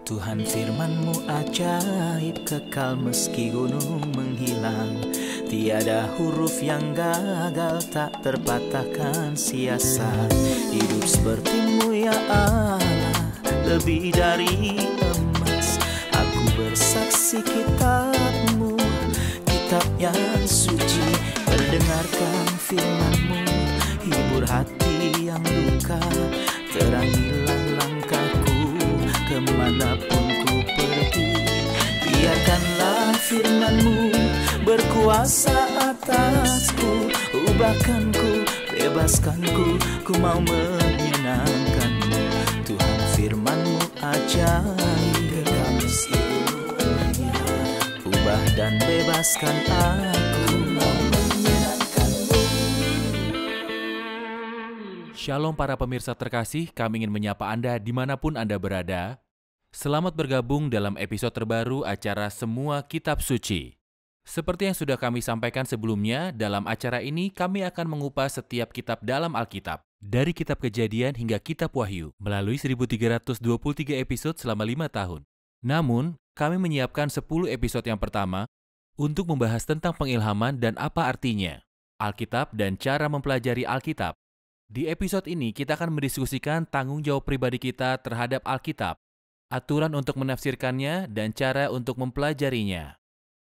Tuhan firman-Mu ajaib, kekal meski gunung menghilang. Tiada huruf yang gagal, tak terpatahkan siasat. Hidup seperti-Mu ya Allah, lebih dari emas. Aku bersaksi kitab-Mu, kitab yang suci. Mendengarkan firman-Mu, hibur hati yang luka. Terangilah langkahku kemanapun ku pergi. Biarkanlah firman-Mu berkuasa atasku. Ubahkanku, bebaskanku, ku mau menyenangkan-Mu. Tuhan firman-Mu ajaib, kekal meski gunung menghilang. Ubah dan bebaskan aku, mau menyenangkan-Mu. Shalom para pemirsa terkasih, kami ingin menyapa Anda dimanapun Anda berada. Selamat bergabung dalam episode terbaru acara Semua Kitab Suci. Seperti yang sudah kami sampaikan sebelumnya, dalam acara ini kami akan mengupas setiap kitab dalam Alkitab, dari kitab Kejadian hingga kitab Wahyu, melalui 1323 episode selama 5 tahun. Namun, kami menyiapkan 10 episode yang pertama untuk membahas tentang pengilhaman dan apa artinya, Alkitab dan cara mempelajari Alkitab. Di episode ini kita akan mendiskusikan tanggung jawab pribadi kita terhadap Alkitab, aturan untuk menafsirkannya, dan cara untuk mempelajarinya.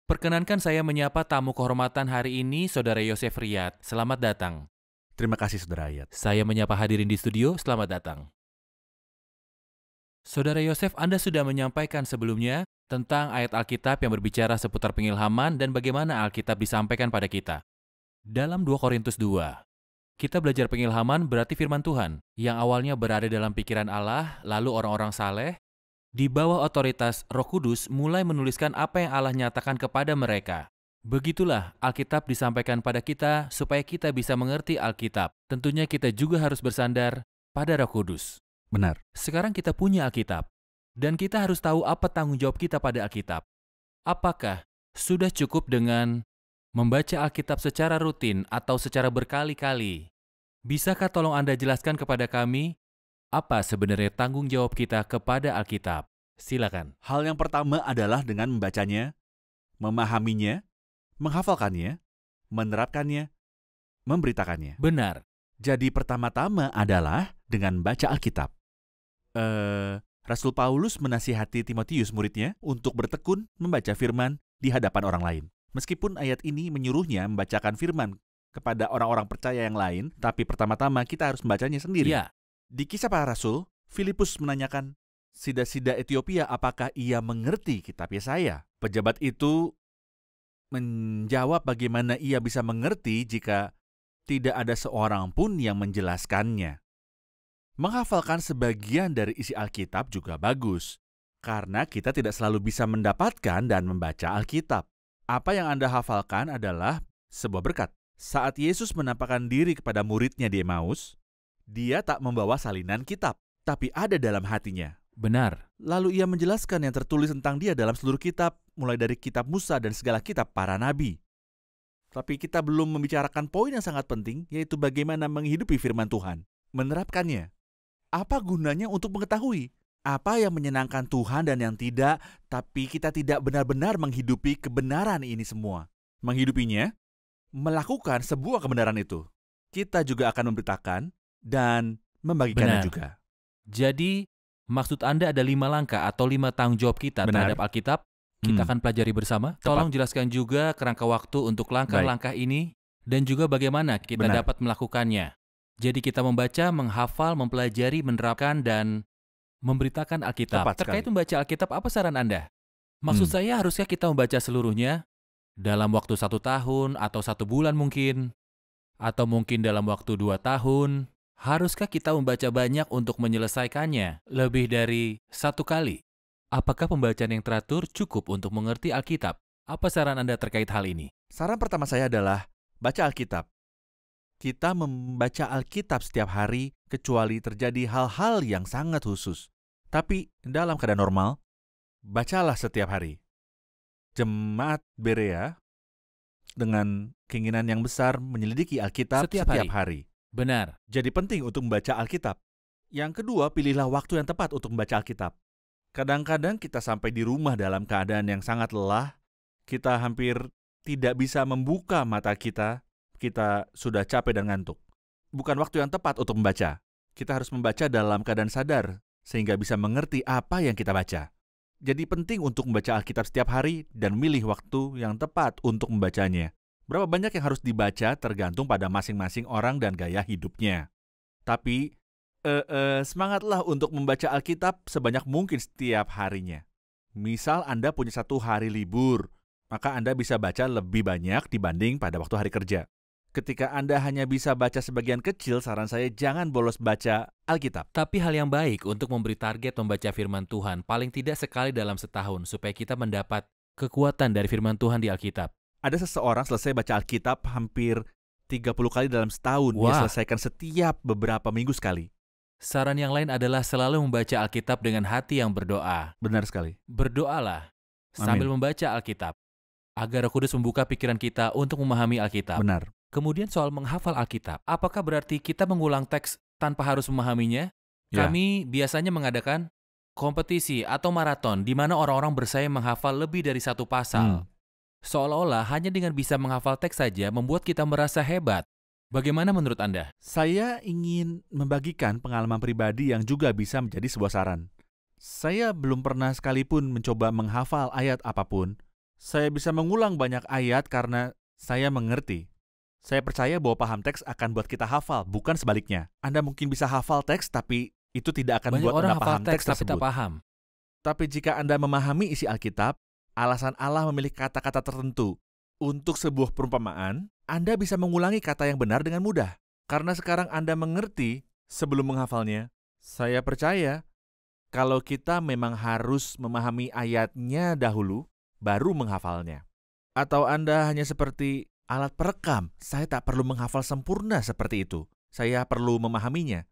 Perkenankan saya menyapa tamu kehormatan hari ini, Saudara Yosef Riyad. Selamat datang. Terima kasih, Saudara Riyad. Saya menyapa hadirin di studio, selamat datang. Saudara Yosef, Anda sudah menyampaikan sebelumnya tentang ayat Alkitab yang berbicara seputar pengilhaman dan bagaimana Alkitab disampaikan pada kita. Dalam 2 Korintus 2, kita belajar pengilhaman berarti firman Tuhan, yang awalnya berada dalam pikiran Allah, lalu orang-orang saleh, di bawah otoritas Roh Kudus mulai menuliskan apa yang Allah nyatakan kepada mereka. Begitulah Alkitab disampaikan pada kita supaya kita bisa mengerti Alkitab. Tentunya kita juga harus bersandar pada Roh Kudus. Benar. Sekarang kita punya Alkitab, dan kita harus tahu apa tanggung jawab kita pada Alkitab. Apakah sudah cukup dengan membaca Alkitab secara rutin atau secara berkali-kali? Bisakah tolong Anda jelaskan kepada kami apa sebenarnya tanggung jawab kita kepada Alkitab? Silakan. Hal yang pertama adalah dengan membacanya, memahaminya, menghafalkannya, menerapkannya, memberitakannya. Benar. Jadi pertama-tama adalah dengan baca Alkitab. Rasul Paulus menasihati Timotius muridnya untuk bertekun membaca firman di hadapan orang lain. Meskipun ayat ini menyuruhnya membacakan firman kepada orang-orang percaya yang lain, tapi pertama-tama kita harus membacanya sendiri. Ya. Di Kisah Para Rasul, Filipus menanyakan sida-sida Etiopia apakah ia mengerti kitab Yesaya. Pejabat itu menjawab bagaimana ia bisa mengerti jika tidak ada seorang pun yang menjelaskannya. Menghafalkan sebagian dari isi Alkitab juga bagus, karena kita tidak selalu bisa mendapatkan dan membaca Alkitab. Apa yang Anda hafalkan adalah sebuah berkat. Saat Yesus menampakkan diri kepada muridnya di Emmaus, dia tak membawa salinan kitab, tapi ada dalam hatinya. Benar. Lalu ia menjelaskan yang tertulis tentang dia dalam seluruh kitab, mulai dari kitab Musa dan segala kitab para nabi. Tapi kita belum membicarakan poin yang sangat penting, yaitu bagaimana menghidupi firman Tuhan, menerapkannya. Apa gunanya untuk mengetahui apa yang menyenangkan Tuhan dan yang tidak, tapi kita tidak benar-benar menghidupi kebenaran ini semua. Menghidupinya, melakukan sebuah kebenaran itu. Kita juga akan memberitakan dan membagikannya juga. Jadi, maksud Anda ada 5 langkah atau 5 tanggung jawab kita terhadap Alkitab. Kita akan pelajari bersama. Tolong jelaskan juga kerangka waktu untuk langkah-langkah ini dan juga bagaimana kita dapat melakukannya. Jadi kita membaca, menghafal, mempelajari, menerapkan, dan memberitakan Alkitab. Terkait membaca Alkitab, apa saran Anda? Maksud saya, haruskah kita membaca seluruhnya dalam waktu 1 tahun atau 1 bulan mungkin? Atau mungkin dalam waktu 2 tahun? Haruskah kita membaca banyak untuk menyelesaikannya lebih dari 1 kali? Apakah pembacaan yang teratur cukup untuk mengerti Alkitab? Apa saran Anda terkait hal ini? Saran pertama saya adalah baca Alkitab. Kita membaca Alkitab setiap hari kecuali terjadi hal-hal yang sangat khusus. Tapi dalam keadaan normal, bacalah setiap hari. Jemaat Berea dengan keinginan yang besar menyelidiki Alkitab setiap hari. Benar. Jadi penting untuk membaca Alkitab. Yang kedua, pilihlah waktu yang tepat untuk membaca Alkitab. Kadang-kadang kita sampai di rumah dalam keadaan yang sangat lelah, kita hampir tidak bisa membuka mata kita sudah capek dan ngantuk. Bukan waktu yang tepat untuk membaca. Kita harus membaca dalam keadaan sadar, sehingga bisa mengerti apa yang kita baca. Jadi penting untuk membaca Alkitab setiap hari dan milih waktu yang tepat untuk membacanya. Berapa banyak yang harus dibaca tergantung pada masing-masing orang dan gaya hidupnya. Tapi, semangatlah untuk membaca Alkitab sebanyak mungkin setiap harinya. Misal Anda punya 1 hari libur, maka Anda bisa baca lebih banyak dibanding pada waktu hari kerja. Ketika Anda hanya bisa baca sebagian kecil, saran saya jangan bolos baca Alkitab. Tapi hal yang baik untuk memberi target membaca firman Tuhan paling tidak sekali dalam setahun supaya kita mendapat kekuatan dari firman Tuhan di Alkitab. Ada seseorang selesai baca Alkitab hampir 30 kali dalam setahun. Dia selesaikan setiap beberapa minggu sekali. Saran yang lain adalah selalu membaca Alkitab dengan hati yang berdoa. Benar sekali. Berdoalah sambil membaca Alkitab, agar Roh Kudus membuka pikiran kita untuk memahami Alkitab. Benar. Kemudian soal menghafal Alkitab, apakah berarti kita mengulang teks tanpa harus memahaminya? Ya. Kami biasanya mengadakan kompetisi atau maraton di mana orang-orang bersaing menghafal lebih dari 1 pasal. Seolah-olah hanya dengan bisa menghafal teks saja membuat kita merasa hebat. Bagaimana menurut Anda? Saya ingin membagikan pengalaman pribadi yang juga bisa menjadi sebuah saran. Saya belum pernah sekalipun mencoba menghafal ayat apapun. Saya bisa mengulang banyak ayat karena saya mengerti. Saya percaya bahwa paham teks akan buat kita hafal, bukan sebaliknya. Anda mungkin bisa hafal teks, tapi itu tidak akan Banyak membuat orang Anda hafal paham teks teks tapi tersebut. tak paham. Tapi jika Anda memahami isi Alkitab, alasan Allah memilih kata-kata tertentu untuk sebuah perumpamaan, Anda bisa mengulangi kata yang benar dengan mudah. Karena sekarang Anda mengerti sebelum menghafalnya. Saya percaya kalau kita memang harus memahami ayatnya dahulu, baru menghafalnya. Atau Anda hanya seperti alat perekam, saya tak perlu menghafal sempurna seperti itu. Saya perlu memahaminya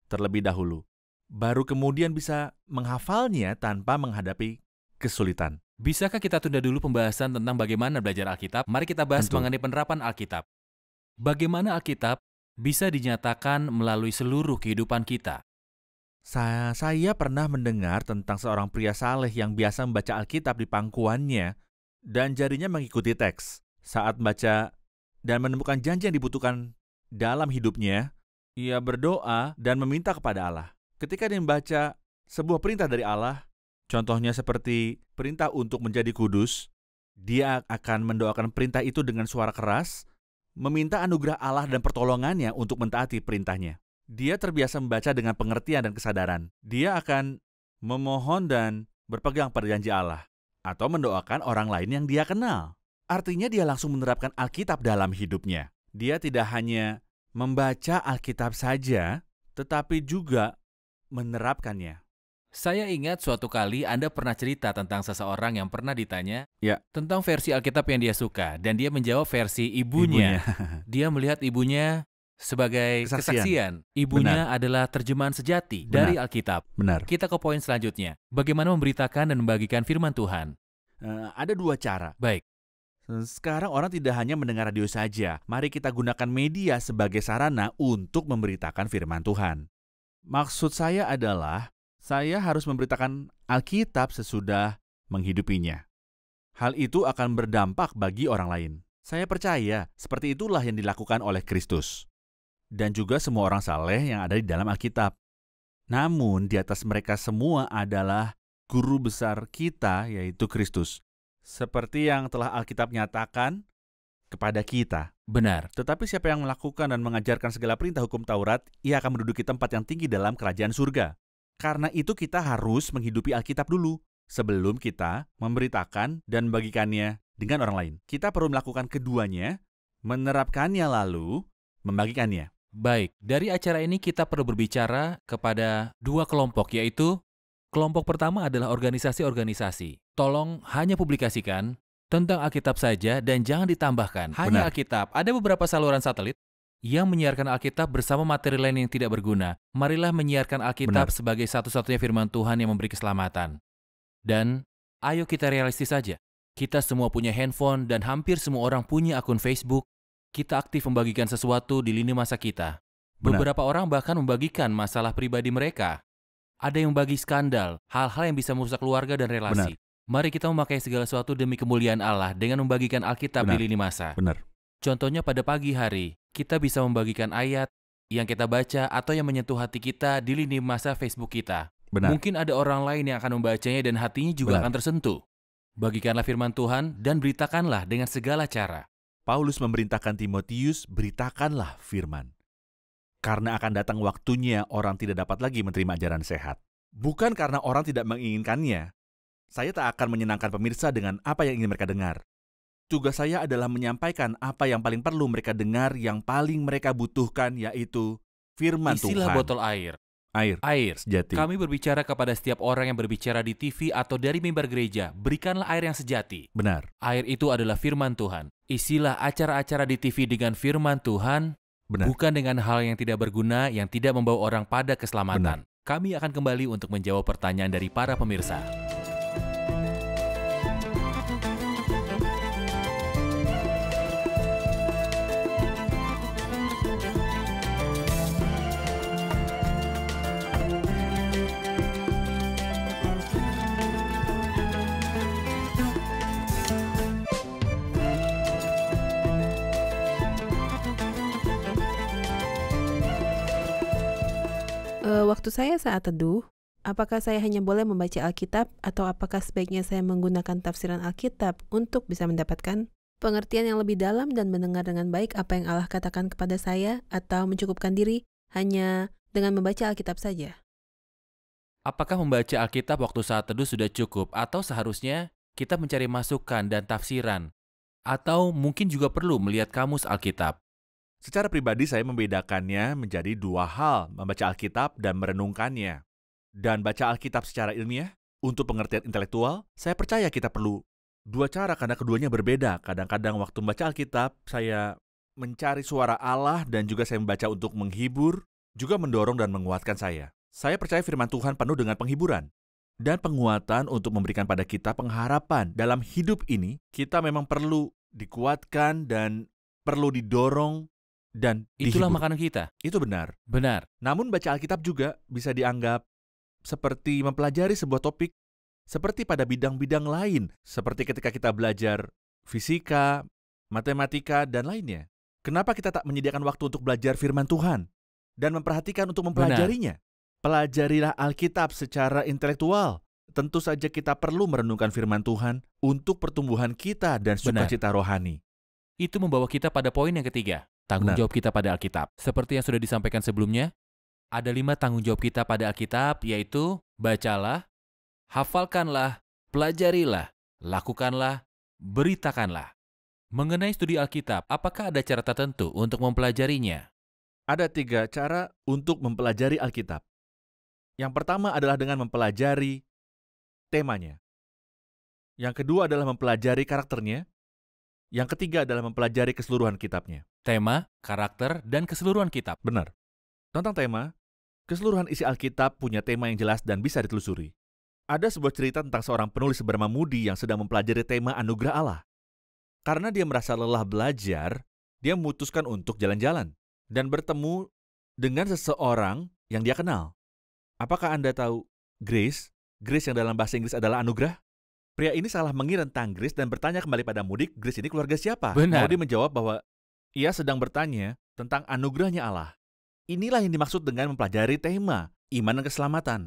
terlebih dahulu. Baru kemudian bisa menghafalnya tanpa menghadapi kesulitan. Bisakah kita tunda dulu pembahasan tentang bagaimana belajar Alkitab? Mari kita bahas Tentu. mengenai penerapan Alkitab. Bagaimana Alkitab bisa dinyatakan melalui seluruh kehidupan kita? Saya pernah mendengar tentang seorang pria saleh yang biasa membaca Alkitab di pangkuannya dan jarinya mengikuti teks. Saat membaca dan menemukan janji yang dibutuhkan dalam hidupnya, ia berdoa dan meminta kepada Allah. Ketika dia membaca sebuah perintah dari Allah, contohnya seperti perintah untuk menjadi kudus, dia akan mendoakan perintah itu dengan suara keras, meminta anugerah Allah dan pertolongannya untuk mentaati perintahnya. Dia terbiasa membaca dengan pengertian dan kesadaran. Dia akan memohon dan berpegang pada janji Allah, atau mendoakan orang lain yang dia kenal. Artinya dia langsung menerapkan Alkitab dalam hidupnya. Dia tidak hanya membaca Alkitab saja, tetapi juga menerapkannya. Saya ingat suatu kali Anda pernah cerita tentang seseorang yang pernah ditanya tentang versi Alkitab yang dia suka, dan dia menjawab versi ibunya. Dia melihat ibunya sebagai kesaksian. Ibunya adalah terjemahan sejati dari Alkitab. Benar. Kita ke poin selanjutnya. Bagaimana memberitakan dan membagikan firman Tuhan? Ada 2 cara. Baik. Sekarang orang tidak hanya mendengar radio saja. Mari kita gunakan media sebagai sarana untuk memberitakan firman Tuhan. Maksud saya adalah, saya harus memberitakan Alkitab sesudah menghidupinya. Hal itu akan berdampak bagi orang lain. Saya percaya seperti itulah yang dilakukan oleh Kristus. Dan juga semua orang saleh yang ada di dalam Alkitab. Namun di atas mereka semua adalah guru besar kita, yaitu Kristus. Seperti yang telah Alkitab nyatakan kepada kita. Benar. Tetapi siapa yang melakukan dan mengajarkan segala perintah hukum Taurat, ia akan menduduki tempat yang tinggi dalam kerajaan surga. Karena itu kita harus menghidupi Alkitab dulu, sebelum kita memberitakan dan membagikannya dengan orang lain. Kita perlu melakukan keduanya, menerapkannya lalu membagikannya. Baik, dari acara ini kita perlu berbicara kepada 2 kelompok, yaitu kelompok pertama adalah organisasi-organisasi. Tolong hanya publikasikan tentang Alkitab saja dan jangan ditambahkan. Hanya Alkitab. Ada beberapa saluran satelit yang menyiarkan Alkitab bersama materi lain yang tidak berguna. Marilah menyiarkan Alkitab sebagai satu-satunya firman Tuhan yang memberi keselamatan. Dan ayo kita realistis saja. Kita semua punya handphone dan hampir semua orang punya akun Facebook. Kita aktif membagikan sesuatu di lini masa kita. Beberapa orang bahkan membagikan masalah pribadi mereka. Ada yang membagi skandal, hal-hal yang bisa merusak keluarga dan relasi. Mari kita memakai segala sesuatu demi kemuliaan Allah dengan membagikan Alkitab di lini masa. Benar. Contohnya pada pagi hari, kita bisa membagikan ayat yang kita baca atau yang menyentuh hati kita di lini masa Facebook kita. Benar. Mungkin ada orang lain yang akan membacanya dan hatinya juga akan tersentuh. Bagikanlah firman Tuhan dan beritakanlah dengan segala cara. Paulus memerintahkan Timotius, beritakanlah firman. Karena akan datang waktunya orang tidak dapat lagi menerima ajaran sehat. Bukan karena orang tidak menginginkannya. Saya tak akan menyenangkan pemirsa dengan apa yang ingin mereka dengar. Tugas saya adalah menyampaikan apa yang paling perlu mereka dengar, yang paling mereka butuhkan, yaitu firman Tuhan. Isilah botol air. Air sejati. Kami berbicara kepada setiap orang yang berbicara di TV atau dari mimbar gereja. Berikanlah air yang sejati. Benar. Air itu adalah firman Tuhan. Isilah acara-acara di TV dengan firman Tuhan. Benar. Bukan dengan hal yang tidak berguna, yang tidak membawa orang pada keselamatan. Benar. Kami akan kembali untuk menjawab pertanyaan dari para pemirsa. Waktu saya saat teduh, apakah saya hanya boleh membaca Alkitab atau apakah sebaiknya saya menggunakan tafsiran Alkitab untuk bisa mendapatkan pengertian yang lebih dalam dan mendengar dengan baik apa yang Allah katakan kepada saya, atau mencukupkan diri hanya dengan membaca Alkitab saja? Apakah membaca Alkitab waktu saat teduh sudah cukup atau seharusnya kita mencari masukan dan tafsiran? Atau mungkin juga perlu melihat kamus Alkitab? Secara pribadi saya membedakannya menjadi dua hal, membaca Alkitab dan merenungkannya. Dan baca Alkitab secara ilmiah, untuk pengertian intelektual, saya percaya kita perlu dua cara karena keduanya berbeda. Kadang-kadang waktu membaca Alkitab, saya mencari suara Allah dan juga saya membaca untuk menghibur, juga mendorong dan menguatkan saya. Saya percaya firman Tuhan penuh dengan penghiburan dan penguatan untuk memberikan pada kita pengharapan. Dalam hidup ini, kita memang perlu dikuatkan dan perlu didorong dan Itulah dihibur. makanan kita. Itu benar. Benar. Namun baca Alkitab juga bisa dianggap seperti mempelajari sebuah topik, seperti pada bidang-bidang lain, seperti ketika kita belajar fisika, matematika, dan lainnya. Kenapa kita tak menyediakan waktu untuk belajar firman Tuhan dan memperhatikan untuk mempelajarinya? Pelajarilah Alkitab secara intelektual. Tentu saja kita perlu merenungkan firman Tuhan untuk pertumbuhan kita dan sukacita rohani. Itu membawa kita pada poin yang ketiga. Tanggung jawab kita pada Alkitab. Seperti yang sudah disampaikan sebelumnya, ada 5 tanggung jawab kita pada Alkitab, yaitu bacalah, hafalkanlah, pelajarilah, lakukanlah, beritakanlah. Mengenai studi Alkitab, apakah ada cara tertentu untuk mempelajarinya? Ada 3 cara untuk mempelajari Alkitab. Yang pertama adalah dengan mempelajari temanya. Yang kedua adalah mempelajari karakternya. Yang ketiga adalah mempelajari keseluruhan kitabnya. Tema, karakter, dan keseluruhan kitab. Benar. Tentang tema, keseluruhan isi Alkitab punya tema yang jelas dan bisa ditelusuri. Ada sebuah cerita tentang seorang penulis bernama Moody yang sedang mempelajari tema anugerah Allah. Karena dia merasa lelah belajar, dia memutuskan untuk jalan-jalan dan bertemu dengan seseorang yang dia kenal. Apakah Anda tahu Grace? Grace yang dalam bahasa Inggris adalah anugerah? Pria ini salah mengira tentang Grace dan bertanya kembali pada Moody, Grace ini keluarga siapa? Benar. Moody menjawab bahwa ia sedang bertanya tentang anugerahnya Allah. Inilah yang dimaksud dengan mempelajari tema iman dan keselamatan.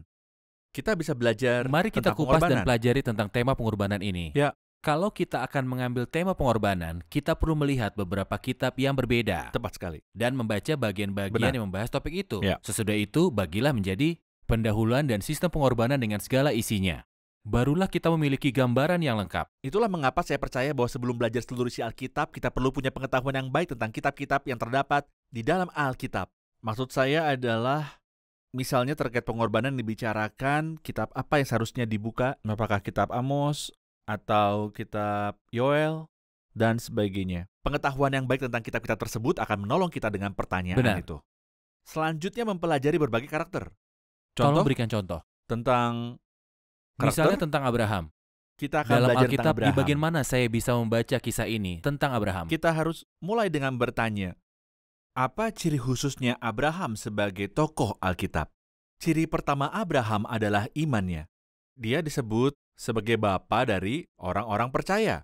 Kita bisa belajar Mari kita tentang kupas dan pengorbanan. pelajari tentang tema pengorbanan ini. Ya. Kalau kita akan mengambil tema pengorbanan, kita perlu melihat beberapa kitab yang berbeda Tepat sekali. dan membaca bagian-bagian Benar. yang membahas topik itu. Ya. Sesudah itu, bagilah menjadi pendahuluan dan sistem pengorbanan dengan segala isinya. Barulah kita memiliki gambaran yang lengkap. Itulah mengapa saya percaya bahwa sebelum belajar seluruh isi Alkitab, kita perlu punya pengetahuan yang baik tentang kitab-kitab yang terdapat di dalam Alkitab. Maksud saya adalah, misalnya terkait pengorbanan dibicarakan, kitab apa yang seharusnya dibuka, apakah kitab Amos, atau kitab Yoel, dan sebagainya. Pengetahuan yang baik tentang kitab-kitab tersebut akan menolong kita dengan pertanyaan Benar. itu. Selanjutnya mempelajari berbagai karakter. Tolong Contoh berikan contoh. tentang Misalnya karakter, tentang Abraham. kita akan Dalam belajar tentang Alkitab, di Abraham. bagian mana saya bisa membaca kisah ini tentang Abraham? Kita harus mulai dengan bertanya, apa ciri khususnya Abraham sebagai tokoh Alkitab? Ciri pertama Abraham adalah imannya. Dia disebut sebagai bapa dari orang-orang percaya.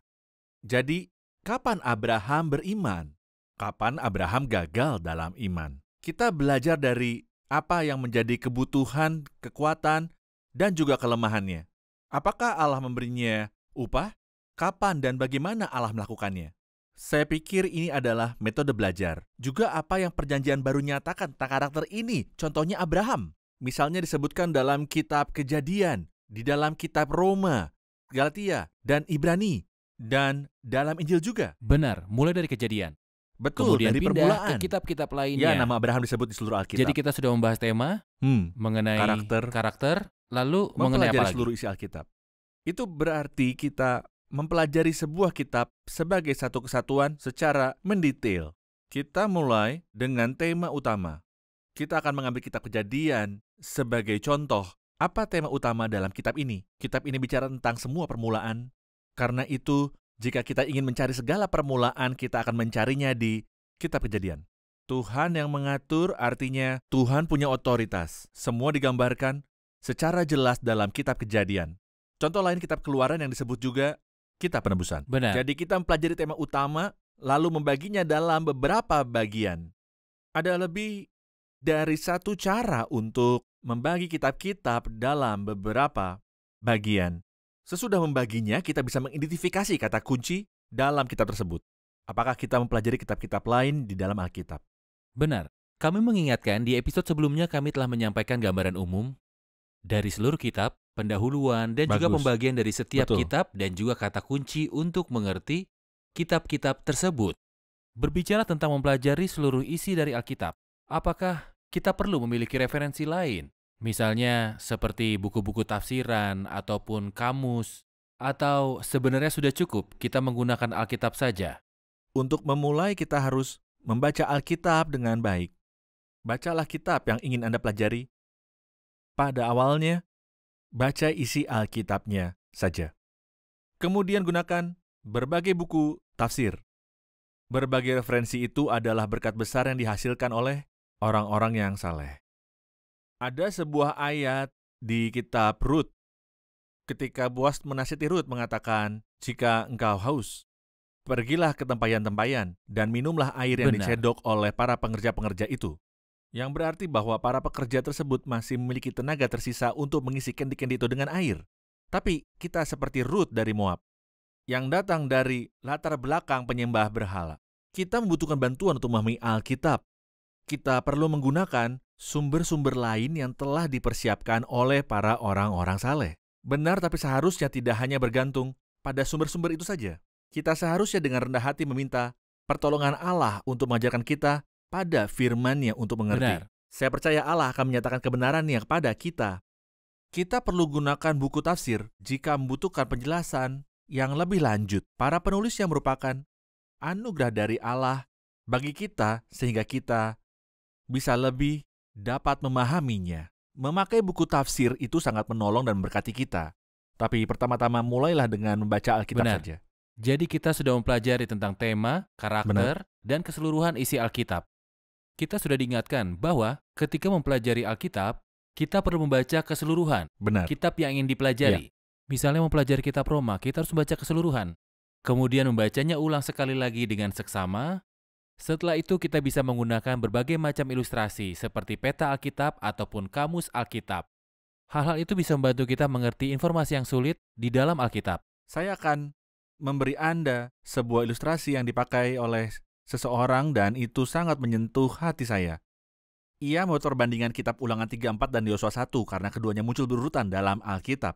Jadi, kapan Abraham beriman? Kapan Abraham gagal dalam iman? Kita belajar dari apa yang menjadi kebutuhan, kekuatan, dan juga kelemahannya. Apakah Allah memberinya upah? Kapan dan bagaimana Allah melakukannya? Saya pikir ini adalah metode belajar. Juga apa yang perjanjian baru nyatakan tentang karakter ini. Contohnya Abraham. Misalnya disebutkan dalam kitab Kejadian, di dalam kitab Roma, Galatia, dan Ibrani, dan dalam Injil juga. Benar, mulai dari Kejadian. Betul, Kemudian dari pindah permulaan. ke kitab-kitab lainnya. Ya, nama Abraham disebut di seluruh Alkitab. Jadi kita sudah membahas tema mengenai karakter, lalu mengenai apa mempelajari lagi? seluruh isi Alkitab. Itu berarti kita mempelajari sebuah kitab sebagai satu kesatuan secara mendetail. Kita mulai dengan tema utama. Kita akan mengambil kitab Kejadian sebagai contoh. Apa tema utama dalam kitab ini? Kitab ini bicara tentang semua permulaan. Karena itu, jika kita ingin mencari segala permulaan, kita akan mencarinya di kitab Kejadian. Tuhan yang mengatur artinya Tuhan punya otoritas. Semua digambarkan secara jelas dalam kitab Kejadian. Contoh lain kitab Keluaran yang disebut juga kitab penebusan. Benar. Jadi kita mempelajari tema utama, lalu membaginya dalam beberapa bagian. Ada lebih dari satu cara untuk membagi kitab-kitab dalam beberapa bagian. Sesudah membaginya, kita bisa mengidentifikasi kata kunci dalam kitab tersebut. Apakah kita mempelajari kitab-kitab lain di dalam Alkitab? Benar. Kami mengingatkan di episode sebelumnya kami telah menyampaikan gambaran umum dari seluruh kitab, pendahuluan, dan juga Bagus. pembagian dari setiap Betul. kitab dan juga kata kunci untuk mengerti kitab-kitab tersebut. Berbicara tentang mempelajari seluruh isi dari Alkitab, apakah kita perlu memiliki referensi lain? Misalnya seperti buku-buku tafsiran ataupun kamus, atau sebenarnya sudah cukup kita menggunakan Alkitab saja? Untuk memulai, kita harus membaca Alkitab dengan baik. Bacalah kitab yang ingin Anda pelajari. Pada awalnya, baca isi Alkitabnya saja. Kemudian gunakan berbagai buku tafsir. Berbagai referensi itu adalah berkat besar yang dihasilkan oleh orang-orang yang saleh. Ada sebuah ayat di kitab Rut. Ketika Boas menasihati Rut mengatakan, jika engkau haus, pergilah ke tempayan-tempayan dan minumlah air yang Benar. dicedok oleh para pengerja-pengerja itu. Yang berarti bahwa para pekerja tersebut masih memiliki tenaga tersisa untuk mengisi kendi-kendi itu dengan air. Tapi kita seperti Rut dari Moab, yang datang dari latar belakang penyembah berhala. Kita membutuhkan bantuan untuk memahami Alkitab. Kita perlu menggunakan sumber-sumber lain yang telah dipersiapkan oleh para orang-orang saleh. Benar, tapi seharusnya tidak hanya bergantung pada sumber-sumber itu saja. Kita seharusnya dengan rendah hati meminta pertolongan Allah untuk mengajarkan kita pada firman-Nya untuk mengerti. Benar. Saya percaya Allah akan menyatakan kebenaran-Nya kepada kita. Kita perlu gunakan buku tafsir jika membutuhkan penjelasan yang lebih lanjut. Para penulis yang merupakan anugerah dari Allah bagi kita sehingga kita bisa lebih dapat memahaminya. Memakai buku tafsir itu sangat menolong dan memberkati kita. Tapi pertama-tama mulailah dengan membaca Alkitab Benar. saja. Jadi kita sudah mempelajari tentang tema, karakter, dan keseluruhan isi Alkitab. Kita sudah diingatkan bahwa ketika mempelajari Alkitab, kita perlu membaca keseluruhan Benar. kitab yang ingin dipelajari. Misalnya mempelajari kitab Roma, kita harus membaca keseluruhan. Kemudian membacanya ulang sekali lagi dengan seksama. Setelah itu kita bisa menggunakan berbagai macam ilustrasi seperti peta Alkitab ataupun kamus Alkitab. Hal-hal itu bisa membantu kita mengerti informasi yang sulit di dalam Alkitab. Saya akan memberi Anda sebuah ilustrasi yang dipakai oleh seseorang dan itu sangat menyentuh hati saya. Ia membuat perbandingan kitab Ulangan 3:4 dan Yosua 1 karena keduanya muncul berurutan dalam Alkitab.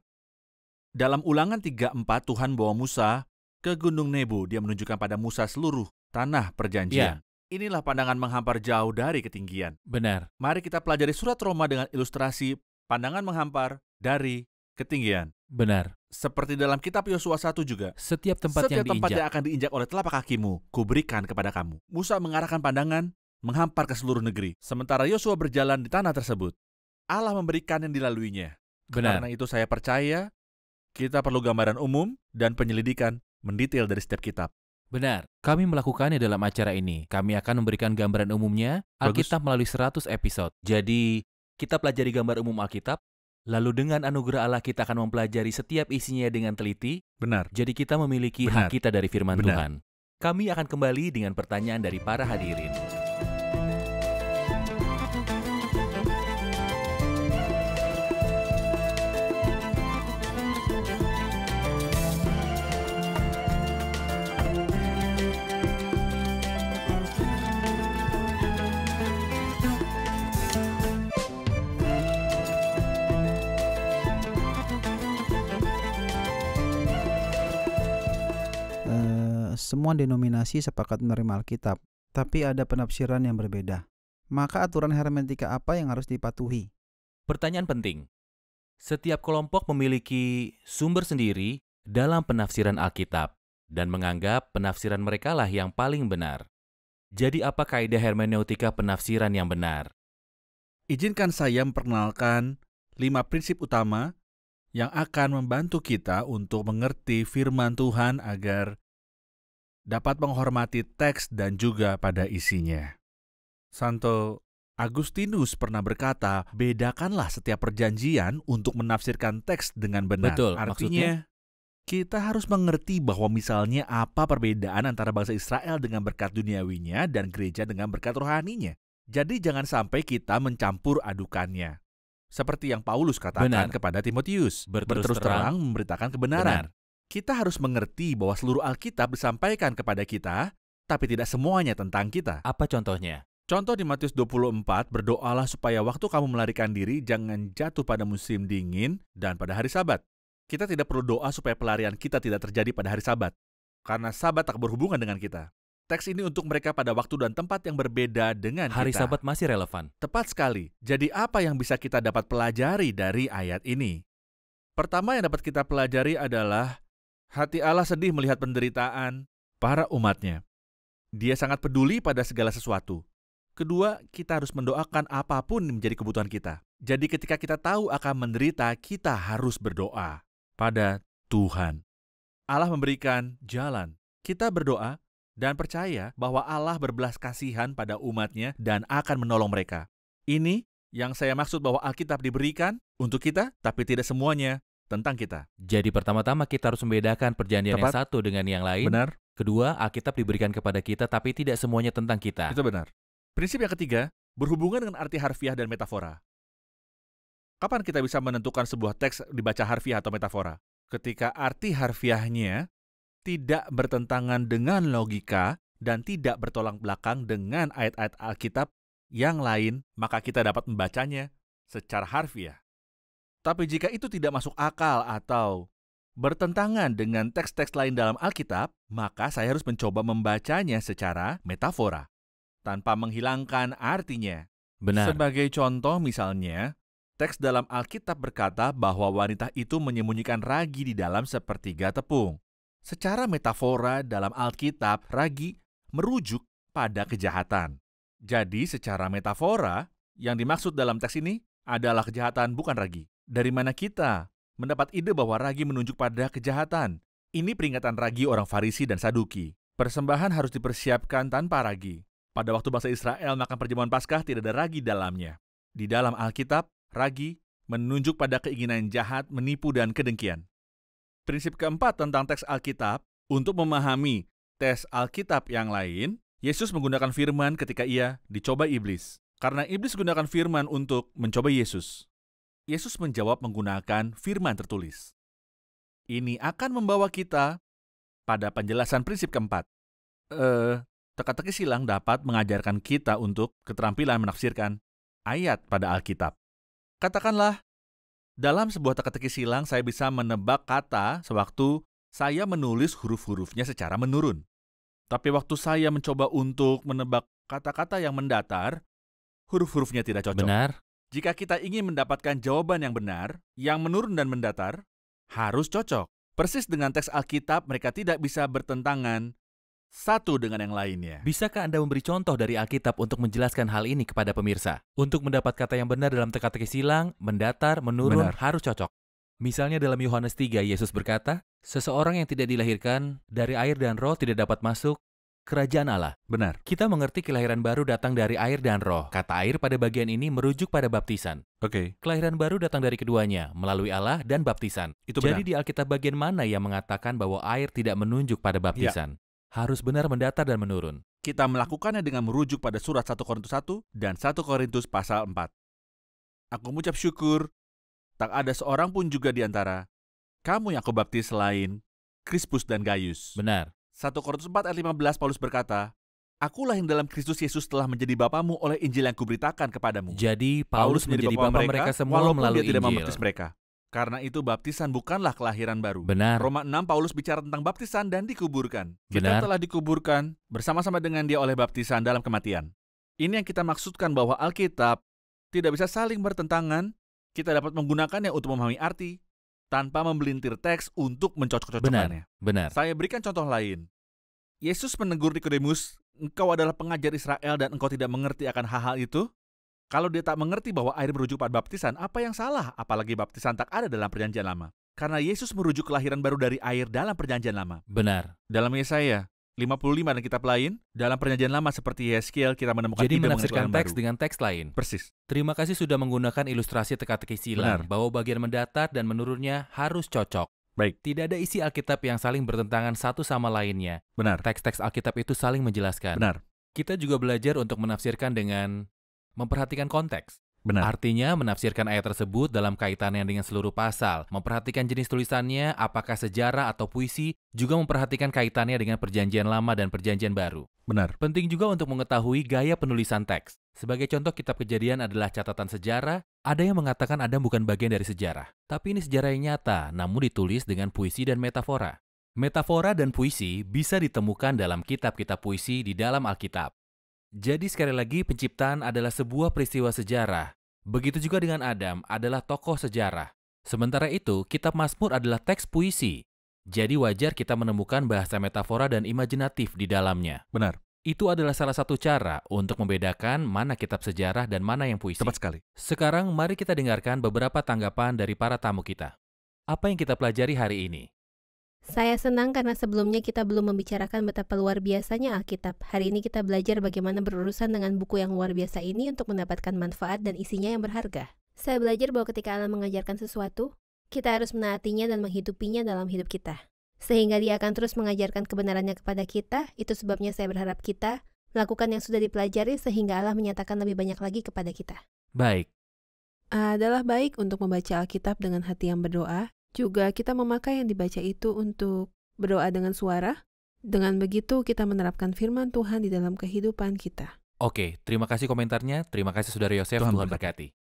Dalam Ulangan 3:4 Tuhan bawa Musa ke Gunung Nebo. Dia menunjukkan pada Musa seluruh tanah perjanjian. Inilah pandangan menghampar jauh dari ketinggian. Benar. Mari kita pelajari surat Roma dengan ilustrasi pandangan menghampar dari ketinggian. Benar. Seperti dalam kitab Yosua 1 juga. Setiap tempat yang Setiap tempat diinjak. yang akan diinjak oleh telapak kakimu, kuberikan kepada kamu. Musa mengarahkan pandangan, menghampar ke seluruh negeri. Sementara Yosua berjalan di tanah tersebut. Allah memberikan yang dilaluinya. Benar. Karena itu saya percaya, kita perlu gambaran umum dan penyelidikan mendetail dari setiap kitab. Benar. Kami melakukannya dalam acara ini. Kami akan memberikan gambaran umumnya Bagus. Alkitab melalui 100 episode. Jadi, Kita pelajari gambar umum Alkitab, lalu dengan anugerah Allah kita akan mempelajari setiap isinya dengan teliti. Benar. Jadi kita memiliki Benar. hak kita dari firman Benar. Tuhan. Kami akan kembali dengan pertanyaan dari para hadirin. Semua denominasi sepakat menerima Alkitab, tapi ada penafsiran yang berbeda. Maka aturan hermeneutika apa yang harus dipatuhi? Pertanyaan penting. Setiap kelompok memiliki sumber sendiri dalam penafsiran Alkitab dan menganggap penafsiran mereka lah yang paling benar. Jadi apa kaidah hermeneutika penafsiran yang benar? Izinkan saya memperkenalkan 5 prinsip utama yang akan membantu kita untuk mengerti firman Tuhan agar dapat menghormati teks dan juga pada isinya. Santo Agustinus pernah berkata, bedakanlah setiap perjanjian untuk menafsirkan teks dengan benar. Betul, Artinya, kita harus mengerti bahwa misalnya apa perbedaan antara bangsa Israel dengan berkat duniawinya dan gereja dengan berkat rohaninya. Jadi jangan sampai kita mencampur adukannya. Seperti yang Paulus katakan kepada Timotius, berterus terang memberitakan kebenaran. Kita harus mengerti bahwa seluruh Alkitab disampaikan kepada kita, tapi tidak semuanya tentang kita. Apa contohnya? Contoh di Matius 24, berdoalah supaya waktu kamu melarikan diri jangan jatuh pada musim dingin dan pada hari Sabat. Kita tidak perlu doa supaya pelarian kita tidak terjadi pada hari Sabat, karena Sabat tak berhubungan dengan kita. Teks ini untuk mereka pada waktu dan tempat yang berbeda dengan Hari kita. Sabat masih relevan. Tepat sekali. Jadi apa yang bisa kita dapat pelajari dari ayat ini? Pertama yang dapat kita pelajari adalah hati Allah sedih melihat penderitaan para umatnya. Dia sangat peduli pada segala sesuatu. Kedua, kita harus mendoakan apapun yang menjadi kebutuhan kita. Jadi ketika kita tahu akan menderita, kita harus berdoa pada Tuhan. Allah memberikan jalan. Kita berdoa dan percaya bahwa Allah berbelas kasihan pada umatnya dan akan menolong mereka. Ini yang saya maksud bahwa Alkitab diberikan untuk kita, tapi tidak semuanya tentang kita. Jadi pertama-tama kita harus membedakan perjanjian yang satu dengan yang lain. Benar. Kedua, Alkitab diberikan kepada kita, tapi tidak semuanya tentang kita. Itu benar. Prinsip yang ketiga, berhubungan dengan arti harfiah dan metafora. Kapan kita bisa menentukan sebuah teks dibaca harfiah atau metafora? Ketika arti harfiahnya tidak bertentangan dengan logika dan tidak bertolak belakang dengan ayat-ayat Alkitab yang lain, maka kita dapat membacanya secara harfiah. Tapi jika itu tidak masuk akal atau bertentangan dengan teks-teks lain dalam Alkitab, maka saya harus mencoba membacanya secara metafora, tanpa menghilangkan artinya. Benar. Sebagai contoh misalnya, teks dalam Alkitab berkata bahwa wanita itu menyembunyikan ragi di dalam sepertiga tepung. Secara metafora dalam Alkitab, ragi merujuk pada kejahatan. Jadi secara metafora, yang dimaksud dalam teks ini adalah kejahatan, bukan ragi. Dari mana kita mendapat ide bahwa ragi menunjuk pada kejahatan? Ini peringatan ragi orang Farisi dan Saduki. Persembahan harus dipersiapkan tanpa ragi. Pada waktu bangsa Israel makan perjamuan Paskah tidak ada ragi dalamnya. Di dalam Alkitab, ragi menunjuk pada keinginan jahat, menipu, dan kedengkian. Prinsip keempat tentang teks Alkitab, untuk memahami teks Alkitab yang lain, Yesus menggunakan firman ketika ia dicoba iblis. Karena iblis gunakan firman untuk mencoba Yesus. Yesus menjawab menggunakan firman tertulis. Ini akan membawa kita pada penjelasan prinsip keempat. Teka-teki silang dapat mengajarkan kita untuk keterampilan menafsirkan ayat pada Alkitab. Katakanlah, dalam sebuah teka-teki silang saya bisa menebak kata sewaktu saya menulis huruf-hurufnya secara menurun. Tapi waktu saya mencoba untuk menebak kata-kata yang mendatar, huruf-hurufnya tidak cocok. Benar. Jika kita ingin mendapatkan jawaban yang benar, yang menurun dan mendatar, harus cocok. Persis dengan teks Alkitab, mereka tidak bisa bertentangan satu dengan yang lainnya. Bisakah Anda memberi contoh dari Alkitab untuk menjelaskan hal ini kepada pemirsa? Untuk mendapat kata yang benar dalam teka-teki silang, mendatar, menurun, harus cocok. Misalnya dalam Yohanes 3, Yesus berkata, seseorang yang tidak dilahirkan dari air dan roh tidak dapat masuk kerajaan Allah. Benar. Kita mengerti kelahiran baru datang dari air dan roh. Kata air pada bagian ini merujuk pada baptisan. Oke, Kelahiran baru datang dari keduanya, melalui Allah dan baptisan. itu Jadi benar. di Alkitab bagian mana yang mengatakan bahwa air tidak menunjuk pada baptisan? Harus benar mendatar dan menurun. Kita melakukannya dengan merujuk pada surat 1 Korintus 1 dan 1 Korintus pasal 4. Aku mengucap syukur, tak ada seorang pun juga di antara kamu yang aku baptis selain Krispus dan Gaius. Benar. 1 Korintus 4 ayat 15 Paulus berkata, Akulah yang dalam Kristus Yesus telah menjadi bapamu oleh Injil yang kuberitakan kepadamu. Jadi Paulus menjadi bapa mereka semua walaupun melalui dia tidak Injil. membaptis mereka. Karena itu baptisan bukanlah kelahiran baru. Benar. Roma 6 Paulus bicara tentang baptisan dan dikuburkan. Benar. Kita telah dikuburkan bersama-sama dengan dia oleh baptisan dalam kematian. Ini yang kita maksudkan bahwa Alkitab tidak bisa saling bertentangan. Kita dapat menggunakannya untuk memahami arti tanpa membelintir teks untuk mencocok-cocokkannya. Benar. Saya berikan contoh lain. Yesus menegur Nikodemus, engkau adalah pengajar Israel dan engkau tidak mengerti akan hal-hal itu? Kalau dia tak mengerti bahwa air merujuk pada baptisan, apa yang salah? Apalagi baptisan tak ada dalam perjanjian lama. Karena Yesus merujuk kelahiran baru dari air dalam perjanjian lama. Benar. Dalam Yesaya 55 dan kitab lain, dalam perjanjian lama seperti Yeskiel kita menemukan Jadi ide mengenai menafsirkan kelahiran teks baru. dengan teks lain. Persis. Terima kasih sudah menggunakan ilustrasi teka-teki silang Benar. bahwa bagian mendatar dan menurunnya harus cocok. Baik. Tidak ada isi Alkitab yang saling bertentangan satu sama lainnya. Benar. Teks-teks Alkitab itu saling menjelaskan. Benar. Kita juga belajar untuk menafsirkan dengan memperhatikan konteks. Benar. Artinya menafsirkan ayat tersebut dalam kaitannya dengan seluruh pasal, memperhatikan jenis tulisannya, apakah sejarah atau puisi, juga memperhatikan kaitannya dengan perjanjian lama dan perjanjian baru. Benar. Penting juga untuk mengetahui gaya penulisan teks. Sebagai contoh, kitab Kejadian adalah catatan sejarah. Ada yang mengatakan Adam bukan bagian dari sejarah. Tapi ini sejarah yang nyata, namun ditulis dengan puisi dan metafora. Metafora dan puisi bisa ditemukan dalam kitab-kitab puisi di dalam Alkitab. Jadi sekali lagi, penciptaan adalah sebuah peristiwa sejarah. Begitu juga dengan Adam adalah tokoh sejarah. Sementara itu, kitab Mazmur adalah teks puisi. Jadi wajar kita menemukan bahasa metafora dan imajinatif di dalamnya. Benar. Itu adalah salah satu cara untuk membedakan mana kitab sejarah dan mana yang puisi. Tepat sekali. Sekarang mari kita dengarkan beberapa tanggapan dari para tamu kita. Apa yang kita pelajari hari ini? Saya senang karena sebelumnya kita belum membicarakan betapa luar biasanya Alkitab. Hari ini kita belajar bagaimana berurusan dengan buku yang luar biasa ini untuk mendapatkan manfaat dan isinya yang berharga. Saya belajar bahwa ketika Allah mengajarkan sesuatu, kita harus menaatinya dan menghidupinya dalam hidup kita. Sehingga dia akan terus mengajarkan kebenarannya kepada kita. Itu sebabnya saya berharap kita melakukan yang sudah dipelajari sehingga Allah menyatakan lebih banyak lagi kepada kita. Baik. Adalah baik untuk membaca Alkitab dengan hati yang berdoa. Juga kita memakai yang dibaca itu untuk berdoa dengan suara. Dengan begitu kita menerapkan firman Tuhan di dalam kehidupan kita. Oke, terima kasih komentarnya. Terima kasih Saudara Yosef, Tuhan Tuhan berkati.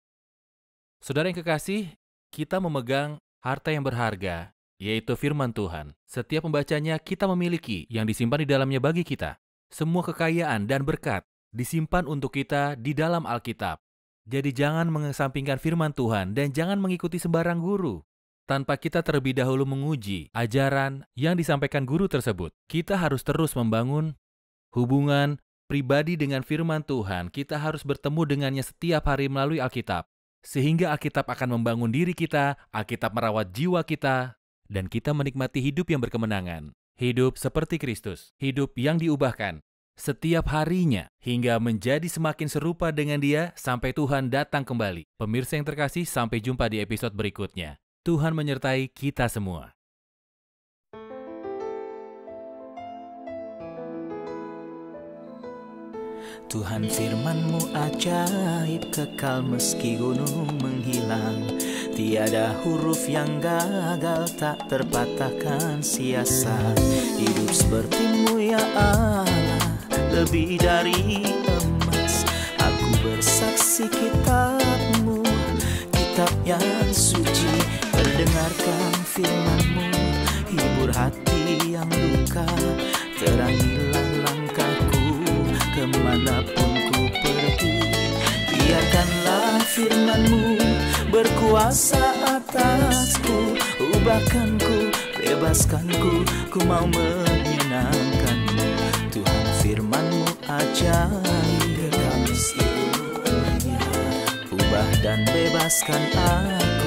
Saudara yang kekasih, kita memegang harta yang berharga, yaitu firman Tuhan. Setiap pembacanya kita memiliki yang disimpan di dalamnya bagi kita. Semua kekayaan dan berkat disimpan untuk kita di dalam Alkitab. Jadi jangan mengesampingkan firman Tuhan dan jangan mengikuti sembarang guru. Tanpa kita terlebih dahulu menguji ajaran yang disampaikan guru tersebut, kita harus terus membangun hubungan pribadi dengan firman Tuhan. Kita harus bertemu dengannya setiap hari melalui Alkitab. Sehingga Alkitab akan membangun diri kita, Alkitab merawat jiwa kita, dan kita menikmati hidup yang berkemenangan. Hidup seperti Kristus, hidup yang diubahkan setiap harinya hingga menjadi semakin serupa dengan Dia sampai Tuhan datang kembali. Pemirsa yang terkasih, sampai jumpa di episode berikutnya. Tuhan menyertai kita semua. Tuhan firman-Mu ajaib, kekal meski gunung menghilang. Tiada huruf yang gagal, tak terpatahkan siasat. Hidup seperti-Mu ya Allah, lebih dari emas. Aku bersaksi kitab-Mu, kitab yang suci. Mendengarkan firman-Mu, hibur hati yang luka. Terangilah langkahku kemanapun ku pergi. Biarkanlah firman-Mu berkuasa atasku. Ubahkanku, bebaskanku, ku mau menyenangkan-Mu. Tuhan firman-Mu ajaib, kekal meski gunung, ubah dan bebaskan aku.